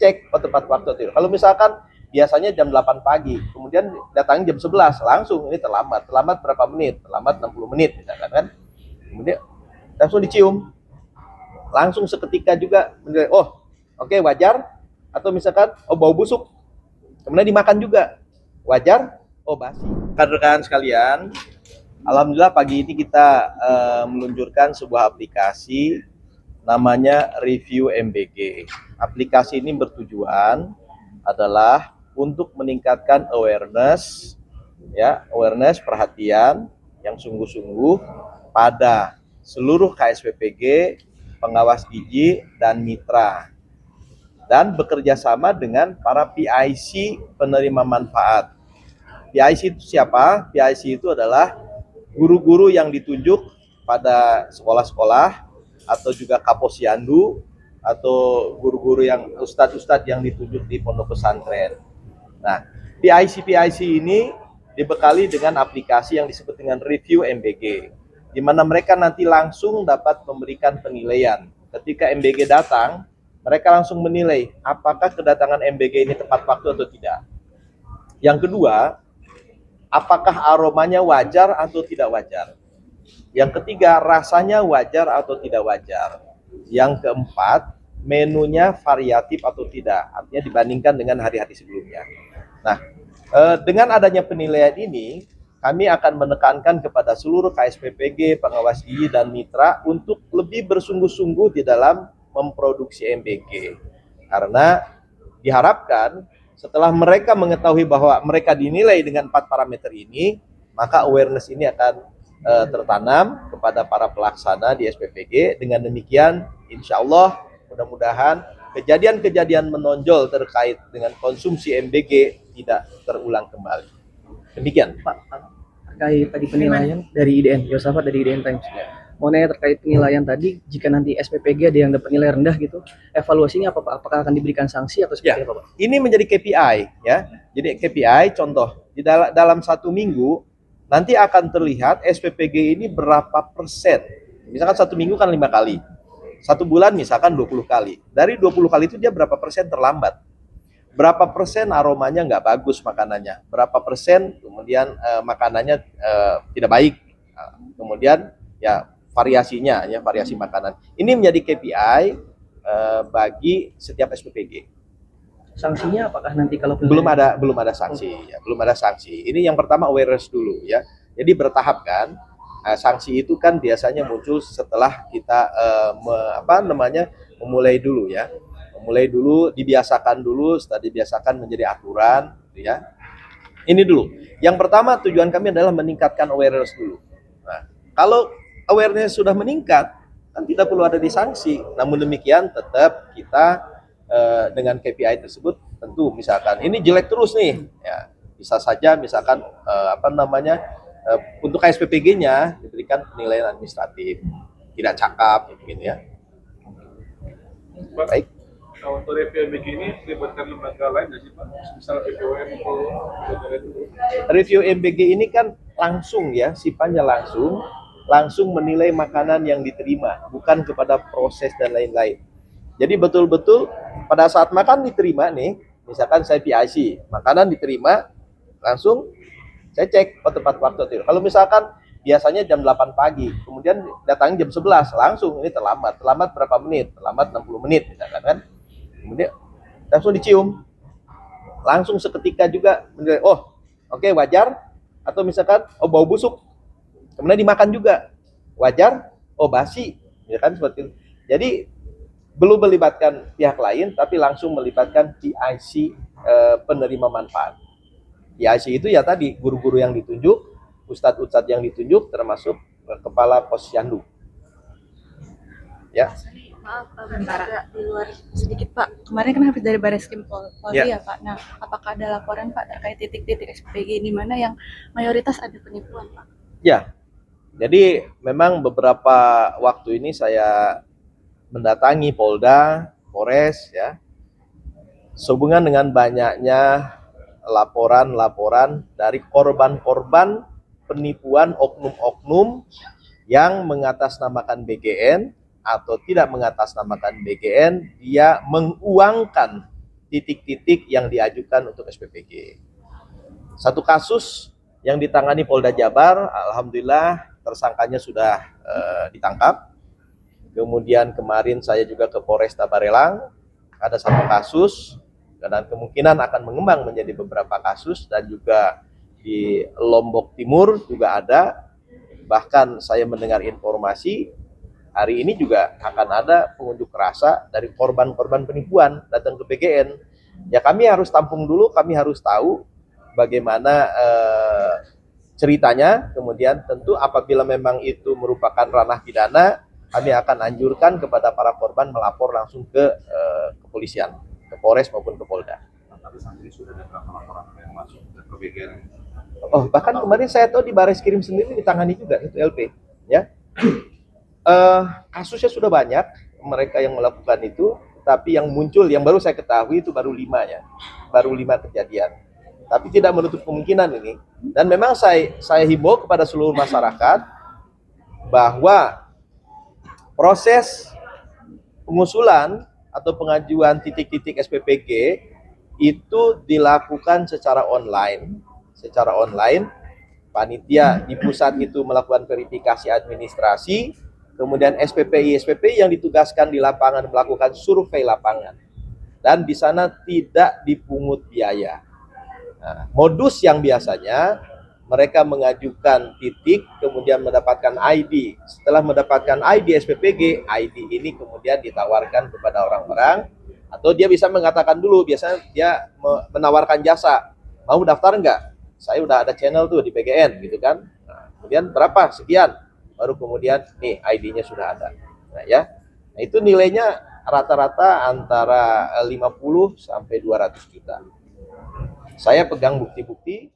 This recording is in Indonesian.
cek tepat waktu. Kalau misalkan biasanya jam 8 pagi, kemudian datang jam 11, langsung ini terlambat. Terlambat berapa menit? Terlambat 60 menit misalkan kan. Kemudian langsung dicium. Langsung seketika juga menilai, oh oke, wajar. Atau misalkan, oh bau busuk. Kemudian dimakan juga. Wajar, oh basi. Rekan-rekan sekalian, alhamdulillah pagi ini kita meluncurkan sebuah aplikasi namanya Review MBG. Aplikasi ini bertujuan adalah untuk meningkatkan awareness, ya, awareness perhatian yang sungguh-sungguh pada seluruh KSPPG, pengawas gizi dan mitra, dan bekerja sama dengan para PIC penerima manfaat. PIC itu siapa? PIC itu adalah guru-guru yang ditunjuk pada sekolah-sekolah atau juga kaposyandu atau guru-guru yang ustadz-ustadz yang ditunjuk di pondok pesantren. Nah, PIC ini dibekali dengan aplikasi yang disebut dengan Review MBG, di mana mereka nanti langsung dapat memberikan penilaian. Ketika MBG datang, mereka langsung menilai apakah kedatangan MBG ini tepat waktu atau tidak. Yang kedua, apakah aromanya wajar atau tidak wajar. Yang ketiga, rasanya wajar atau tidak wajar. Yang keempat, menunya variatif atau tidak, artinya dibandingkan dengan hari-hari sebelumnya. Nah, dengan adanya penilaian ini, kami akan menekankan kepada seluruh KSPPG, pengawas gizi dan mitra untuk lebih bersungguh-sungguh di dalam memproduksi MBG. Karena diharapkan setelah mereka mengetahui bahwa mereka dinilai dengan 4 parameter ini, maka awareness ini akan tertanam kepada para pelaksana di SPPG. Dengan demikian, insya Allah mudah-mudahan kejadian-kejadian menonjol terkait dengan konsumsi MBG tidak terulang kembali. Demikian, Pak. Terkait tadi penilaian dari IDN, Yosafat dari IDN Times. Mau nanya terkait penilaian tadi, jika nanti SPPG ada yang dapat nilai rendah gitu, evaluasinya apa Pak? Apakah akan diberikan sanksi atau seperti apa Pak? Ini menjadi KPI ya. Jadi KPI contoh di dalam 1 minggu nanti akan terlihat SPPG ini berapa persen. Misalkan 1 minggu kan 5 kali. 1 bulan misalkan 20 kali. Dari 20 kali itu dia berapa persen terlambat. Berapa persen aromanya nggak bagus makanannya. Berapa persen kemudian makanannya tidak baik. Kemudian ya variasinya, ya variasi makanan. Ini menjadi KPI bagi setiap SPPG. Sanksinya apakah nanti kalau belum ada sanksi ya, belum ada sanksi. Ini yang pertama awareness dulu ya. Jadi bertahap kan. Sanksi itu kan biasanya muncul setelah kita memulai dulu ya. Memulai dulu, dibiasakan dulu, setelah dibiasakan menjadi aturan gitu ya. Ini dulu. Yang pertama tujuan kami adalah meningkatkan awareness dulu. Nah, kalau awareness sudah meningkat, kan tidak perlu ada disanksi. Namun demikian tetap kita dengan KPI tersebut tentu misalkan ini jelek terus nih ya, bisa saja misalkan untuk KSPPG-nya diberikan penilaian administratif tidak cakap gitu ya. Baik. Kalau untuk review MBG ini melibatkan lembaga lain nggak sih Pak? Misal BPOM atau lembaga itu? Review MBG ini kan langsung ya, sifatnya langsung menilai makanan yang diterima, bukan kepada proses dan lain-lain. Jadi betul-betul pada saat makan diterima nih, misalkan saya PIC, makanan diterima, langsung saya cek tepat waktu. Kalau misalkan biasanya jam 8 pagi, kemudian datang jam 11, langsung ini terlambat. Terlambat berapa menit? Terlambat 60 menit misalkan kan. Kemudian langsung dicium. Langsung seketika juga menilai, oh oke, wajar. Atau misalkan, oh bau busuk. Kemudian dimakan juga. Wajar, oh basi. Ya kan seperti itu. Jadi belum melibatkan pihak lain, tapi langsung melibatkan PIC penerima manfaat. PIC itu ya tadi guru-guru yang ditunjuk, ustadz-ustadz yang ditunjuk, termasuk kepala posyandu. Ya. Maaf, bentar di luar sedikit Pak. Kemarin kan habis dari Bareskrim Polri ya Pak. Nah, apakah ada laporan Pak terkait titik-titik SPPG di mana yang mayoritas ada penipuan Pak? Ya. Jadi memang beberapa waktu ini saya mendatangi Polda, Polres ya, sehubungan dengan banyaknya laporan-laporan dari korban-korban penipuan oknum-oknum yang mengatasnamakan BGN atau tidak mengatasnamakan BGN, dia menguangkan titik-titik yang diajukan untuk SPPG. Satu kasus yang ditangani Polda Jabar, alhamdulillah tersangkanya sudah ditangkap. Kemudian kemarin saya juga ke Polresta Barelang, ada satu kasus, dan kemungkinan akan mengembang menjadi beberapa kasus, dan juga di Lombok Timur juga ada. Bahkan saya mendengar informasi hari ini juga akan ada pengunjuk rasa dari korban-korban penipuan datang ke PGN. Ya kami harus tampung dulu, kami harus tahu bagaimana ceritanya. Kemudian tentu apabila memang itu merupakan ranah pidana, kami akan anjurkan kepada para korban melapor langsung ke kepolisian, ke Polres maupun ke Polda. Tapi saat ini sudah ada berapa laporan yang masuk ke BGN? Oh, bahkan kemarin saya tahu di Bareskrim sendiri ditangani juga itu LP, ya. Kasusnya sudah banyak mereka yang melakukan itu, tapi yang muncul yang baru saya ketahui itu baru 5 ya, baru 5 kejadian. Tapi tidak menutup kemungkinan ini. Dan memang saya himbau kepada seluruh masyarakat bahwa proses pengusulan atau pengajuan titik-titik SPPG itu dilakukan secara online. Secara online, panitia di pusat itu melakukan verifikasi administrasi, kemudian SPPI yang ditugaskan di lapangan melakukan survei lapangan, dan di sana tidak dipungut biaya. Nah, modus yang biasanya mereka mengajukan titik, kemudian mendapatkan ID. Setelah mendapatkan ID SPPG, ID ini kemudian ditawarkan kepada orang-orang, atau dia bisa mengatakan dulu, biasanya dia menawarkan jasa, mau daftar enggak? Saya udah ada channel tuh di PGN gitu kan. Nah, kemudian berapa? Sekian. Baru kemudian nih ID-nya sudah ada. Nah, ya. Nah, itu nilainya rata-rata antara 50 sampai 200 juta. Saya pegang bukti-bukti.